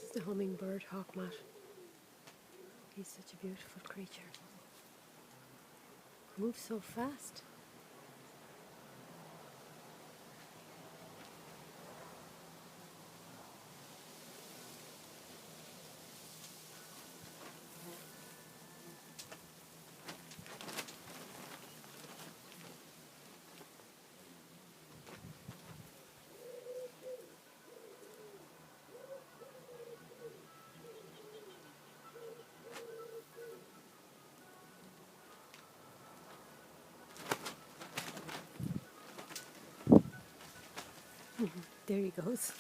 is the hummingbird hawkmoth. He's such a beautiful creature. Moves so fast. There he goes.